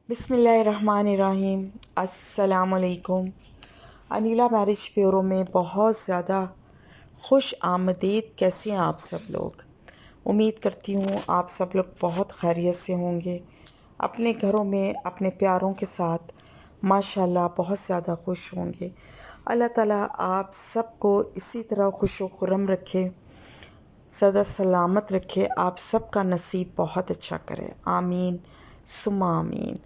बिस्मिल्लाहिर्रहमानिर्रहीम। अस्सलामुअलैकुम। Anila marriage bureau में बहुत ज़्यादा खुश आमदीद। कैसे हैं आप सब लोग? उम्मीद करती हूँ आप सब लोग बहुत खैरियत से होंगे, अपने घरों में अपने प्यारों के साथ माशाल्लाह बहुत ज़्यादा खुश होंगे। अल्लाह ताला आप सबको इसी तरह खुशो खुर्रम रखे, सदा सलामत रखे, आप सबका नसीब बहुत अच्छा करे। आमीन सुम्मा आमीन।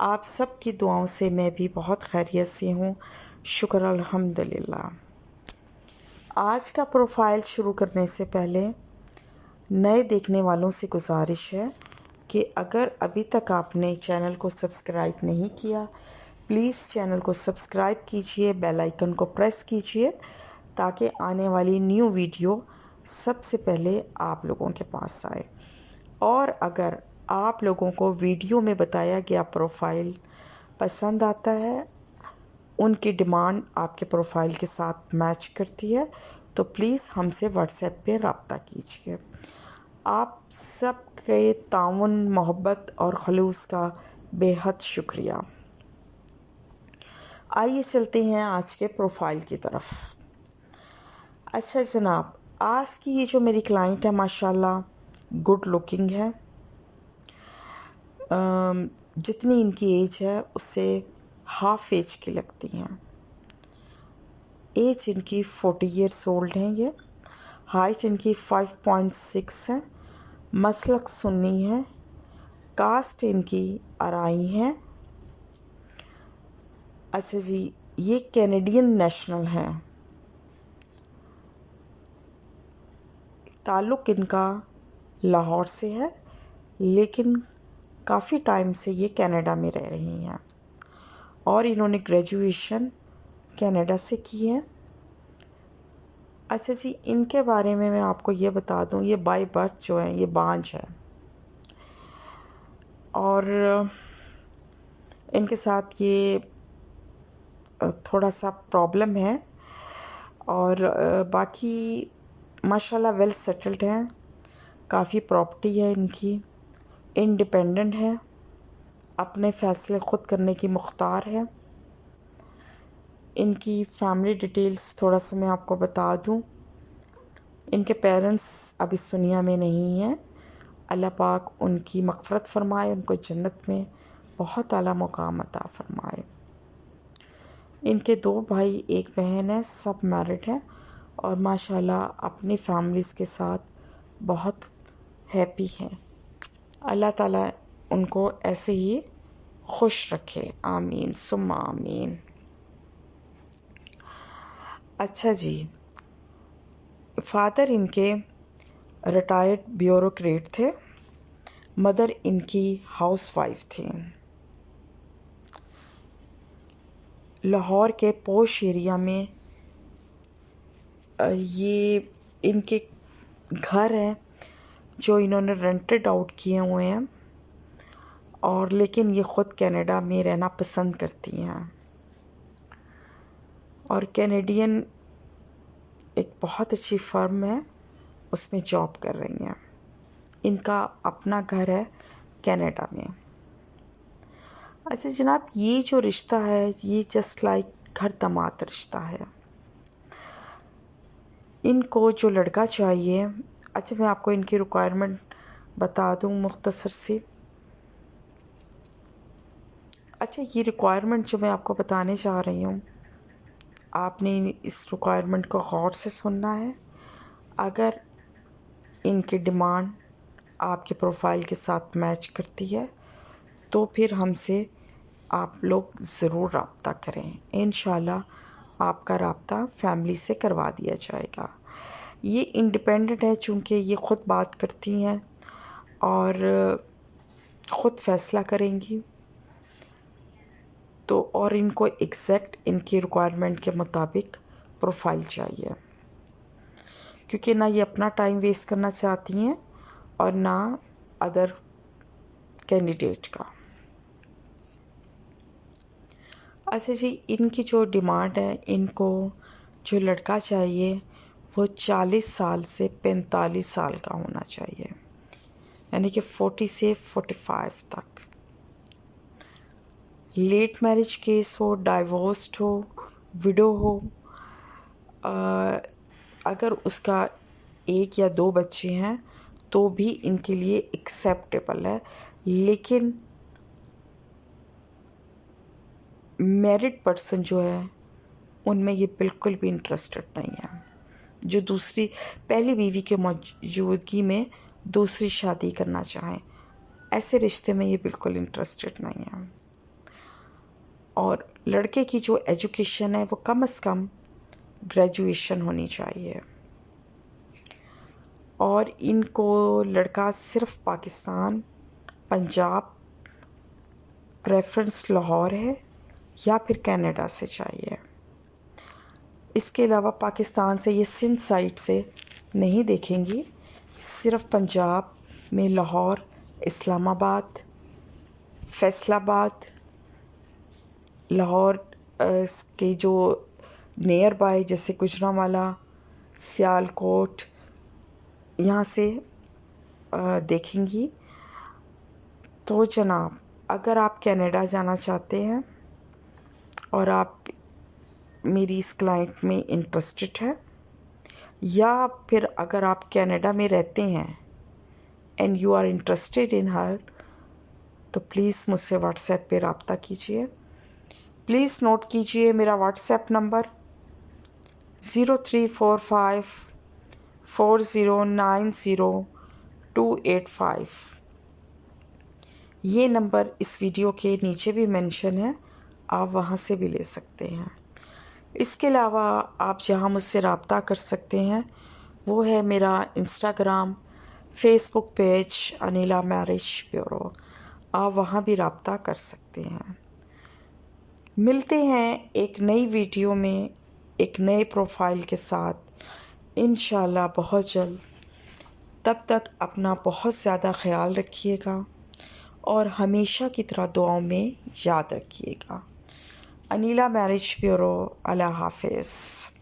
आप सब की दुआओं से मैं भी बहुत खैरियत से हूँ, शुक्र अल्हम्दुलिल्लाह। आज का प्रोफाइल शुरू करने से पहले नए देखने वालों से गुजारिश है कि अगर अभी तक आपने चैनल को सब्सक्राइब नहीं किया, प्लीज़ चैनल को सब्सक्राइब कीजिए, बेल आइकन को प्रेस कीजिए ताकि आने वाली न्यू वीडियो सबसे पहले आप लोगों के पास आए। और अगर आप लोगों को वीडियो में बताया गया प्रोफाइल पसंद आता है, उनकी डिमांड आपके प्रोफाइल के साथ मैच करती है, तो प्लीज़ हमसे व्हाट्सएप पे रब्ता कीजिए। आप सब के ताउन, मोहब्बत और खलूस का बेहद शुक्रिया। आइए चलते हैं आज के प्रोफाइल की तरफ। अच्छा जनाब, आज की ये जो मेरी क्लाइंट है माशाल्लाह गुड लुकिंग है। जितनी इनकी एज है उससे हाफ एज की लगती हैं। एज इनकी 40 ईयर्स ओल्ड है। ये हाइट इनकी 5.6 है। मसलक सुन्नी है। कास्ट इनकी अराई है। अच्छा जी, ये कैनेडियन नेशनल है। ताल्लुक़ इनका लाहौर से है, लेकिन काफ़ी टाइम से ये कनाडा में रह रही हैं और इन्होंने ग्रेजुएशन कनाडा से की है। अच्छा जी, इनके बारे में मैं आपको ये बता दूं, ये बाय बर्थ जो है ये बांझ है और इनके साथ ये थोड़ा सा प्रॉब्लम है और बाकी माशाल्लाह वेल सेटल्ड हैं। काफ़ी प्रॉपर्टी है इनकी, इंडिपेंडेंट है, अपने फ़ैसले ख़ुद करने की मुख्तार है। इनकी फैमिली डिटेल्स थोड़ा सा मैं आपको बता दूं। इनके पेरेंट्स अब इस दुनिया में नहीं हैं। अल्लाह पाक उनकी मग़फ़िरत फ़रमाए, उनको जन्नत में बहुत आला मुक़ाम अता फ़रमाए। इनके 2 भाई 1 बहन है, सब मैरिड हैं और माशाल्लाह अपनी फैमिलीज़ के साथ बहुत हैप्पी हैं। अल्लाह ताला उनको ऐसे ही खुश रखे। आमीन सुम्मा आमीन। अच्छा जी, फादर इनके रिटायर्ड ब्यूरोक्रेट थे, मदर इनकी हाउसवाइफ थी। लाहौर के पोश एरिया में ये इनके घर हैं जो इन्होंने रेंटेड आउट किए हुए हैं और लेकिन ये ख़ुद कनाडा में रहना पसंद करती हैं और कैनेडियन एक बहुत अच्छी फर्म है उसमें जॉब कर रही हैं। इनका अपना घर है कनाडा में। अच्छा जनाब, ये जो रिश्ता है ये जस्ट लाइक घर दामाद रिश्ता है। इनको जो लड़का चाहिए, अच्छा मैं आपको इनकी रिक्वायरमेंट बता दूं मुख्तसर सी। अच्छा, ये रिक्वायरमेंट जो मैं आपको बताने जा रही हूँ, आपने इस रिक्वायरमेंट को गौर से सुनना है। अगर इनकी डिमांड आपके प्रोफाइल के साथ मैच करती है तो फिर हमसे आप लोग ज़रूर रब्ता करें। इंशाल्लाह आपका रब्ता फैमिली से करवा दिया जाएगा। ये इंडिपेंडेंट है, चूँकि ये ख़ुद बात करती हैं और ख़ुद फ़ैसला करेंगी, तो और इनको एग्जैक्ट इनकी रिक्वायरमेंट के मुताबिक प्रोफाइल चाहिए, क्योंकि ना ये अपना टाइम वेस्ट करना चाहती हैं और ना अदर कैंडिडेट का। अच्छा जी, इनकी जो डिमांड है, इनको जो लड़का चाहिए वो 40 साल से 45 साल का होना चाहिए, यानी कि 40 से 45 तक। लेट मैरिज केस हो, डाइवोर्स्ड हो, विडो हो, अगर उसका 1 या 2 बच्चे हैं तो भी इनके लिए एक्सेप्टेबल है। लेकिन मैरिड पर्सन जो है उनमें ये बिल्कुल भी इंटरेस्टेड नहीं है, जो दूसरी पहली बीवी के मौजूदगी में दूसरी शादी करना चाहें, ऐसे रिश्ते में ये बिल्कुल इंटरेस्टेड नहीं है। और लड़के की जो एजुकेशन है वो कम से कम ग्रेजुएशन होनी चाहिए, और इनको लड़का सिर्फ पाकिस्तान, पंजाब, प्रेफरेंस लाहौर है या फिर कनाडा से चाहिए। इसके अलावा पाकिस्तान से, ये सिंध साइड से नहीं देखेंगी, सिर्फ पंजाब में लाहौर, इस्लामाबाद, फैसलाबाद, लाहौर के जो नियर बाय जैसे गुजरांवाला, सियालकोट, यहाँ से देखेंगी। तो जनाब, अगर आप कनाडा जाना चाहते हैं और आप मेरी इस क्लाइंट में इंटरेस्टेड है, या फिर अगर आप कनाडा में रहते हैं and you are interested in her, तो प्लीज़ मुझसे व्हाट्सएप पे रब्ता कीजिए। प्लीज़ नोट कीजिए मेरा व्हाट्सएप नंबर 03454090 ये नंबर इस वीडियो के नीचे भी मेंशन है, आप वहाँ से भी ले सकते हैं। इसके अलावा आप जहाँ मुझसे रब्ता कर सकते हैं वो है मेरा Instagram, Facebook page Anila marriage bureau, आप वहाँ भी रब्ता कर सकते हैं। मिलते हैं एक नई वीडियो में एक नए प्रोफाइल के साथ इंशाल्लाह बहुत जल्द। तब तक अपना बहुत ज़्यादा ख्याल रखिएगा और हमेशा की तरह दुआओं में याद रखिएगा। अनिला मैरिज ब्यूरो, अल्लाह हाफिज़।